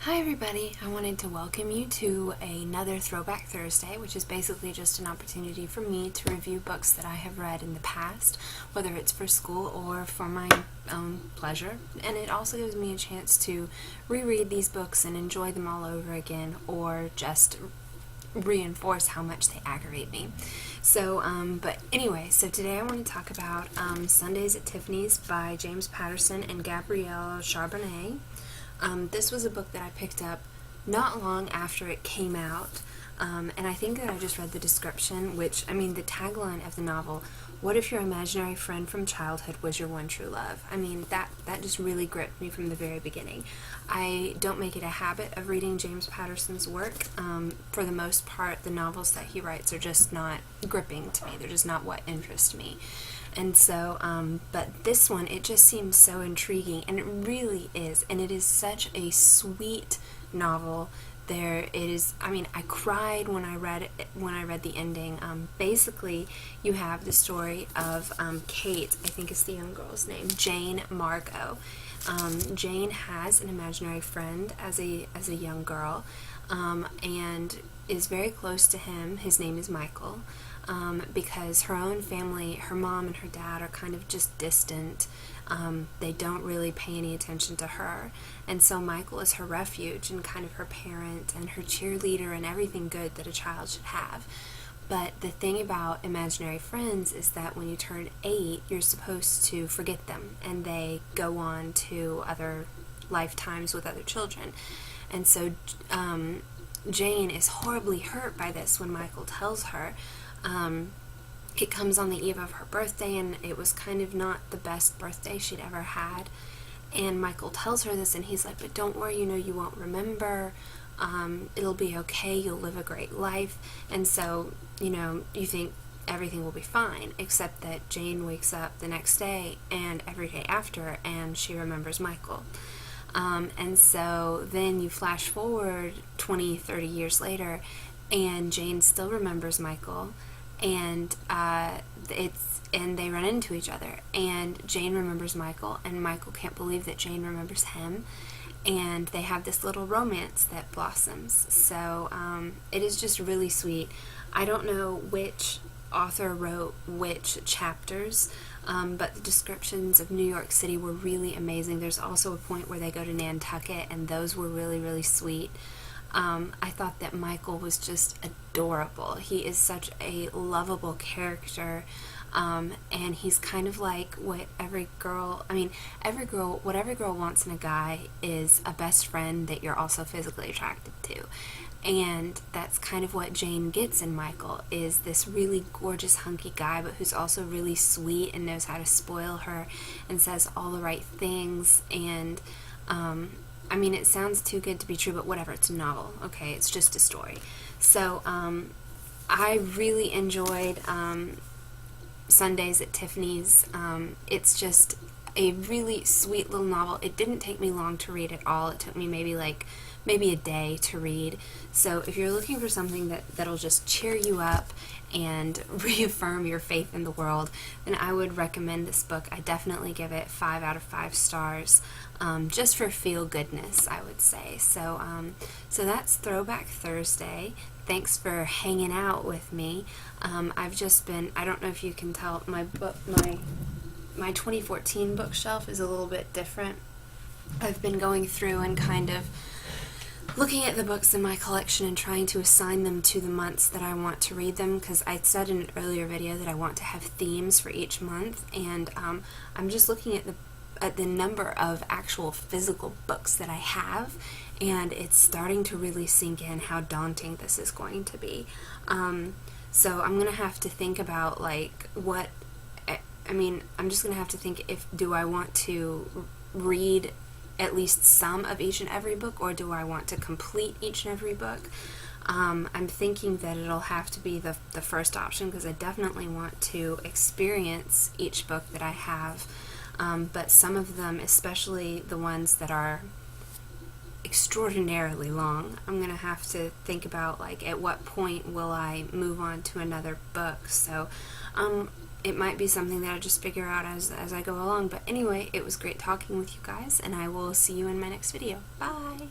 Hi everybody, I wanted to welcome you to another Throwback Thursday, which is basically just an opportunity for me to review books that I have read in the past, whether it's for school or for my own pleasure, and it also gives me a chance to reread these books and enjoy them all over again, or just reinforce how much they aggravate me. But anyway, so today I want to talk about Sundays at Tiffany's by James Patterson and Gabrielle Charbonnet. This was a book that I picked up not long after it came out, and I think that I just read the description, the tagline of the novel, "What if your imaginary friend from childhood was your one true love?" That just really gripped me from the very beginning. I don't make it a habit of reading James Patterson's work. For the most part, the novels that he writes are just not gripping to me. They're just not what interest me. And so, but this one, it just seems so intriguing, and it really is, and it is such a sweet novel. There it is. I cried when I read the ending. Basically, you have the story of Kate, I think is the young girl's name, Jane Margot. Jane has an imaginary friend as a young girl, and is very close to him. His name is Michael. Because her own family, her mom and her dad, are kind of just distant. They don't really pay any attention to her. And so Michael is her refuge and kind of her parent and her cheerleader and everything good that a child should have. But the thing about imaginary friends is that when you turn 8, you're supposed to forget them, and they go on to other lifetimes with other children. And so Jane is horribly hurt by this when Michael tells her. It comes on the eve of her birthday, and it was kind of not the best birthday she'd ever had. And Michael tells her this, and he's like, "But don't worry, you won't remember. It'll be okay. You'll live a great life." And so, you think everything will be fine, except that Jane wakes up the next day and every day after, and she remembers Michael. And so then you flash forward 20, 30 years later, and Jane still remembers Michael, and they run into each other, and Jane remembers Michael, and Michael can't believe that Jane remembers him, and they have this little romance that blossoms. So it is just really sweet. I don't know which author wrote which chapters, but the descriptions of New York City were really amazing. There's also a point where they go to Nantucket, and those were really, really sweet. I thought that Michael was just adorable. He is such a lovable character, and he's kind of like what every girl wants in a guy is a best friend that you're also physically attracted to. And that's kind of what Jane gets in Michael, is this really gorgeous, hunky guy, but who's also really sweet and knows how to spoil her and says all the right things. And it sounds too good to be true, but whatever, it's a novel, okay? It's just a story. So, I really enjoyed Sundays at Tiffany's. It's just a really sweet little novel. It didn't take me long to read at all. It took me maybe a day to read. So if you're looking for something that'll just cheer you up and reaffirm your faith in the world, then I would recommend this book. I definitely give it 5 out of 5 stars, just for feel goodness, I would say. So that's Throwback Thursday. Thanks for hanging out with me. I've just been, I don't know if you can tell, my 2014 bookshelf is a little bit different. I've been going through and kind of looking at the books in my collection and trying to assign them to the months that I want to read them, because I said in an earlier video that I want to have themes for each month, and I'm just looking at the number of actual physical books that I have, and it's starting to really sink in how daunting this is going to be. So I'm going to have to think about I'm just going to have to think, do I want to read at least some of each and every book, or do I want to complete each and every book? I'm thinking that it'll have to be the first option, because I definitely want to experience each book that I have, but some of them, especially the ones that are extraordinarily long, I'm going to have to think about, at what point will I move on to another book. So it might be something that I just figure out as I go along. But anyway, it was great talking with you guys, and I will see you in my next video. Bye!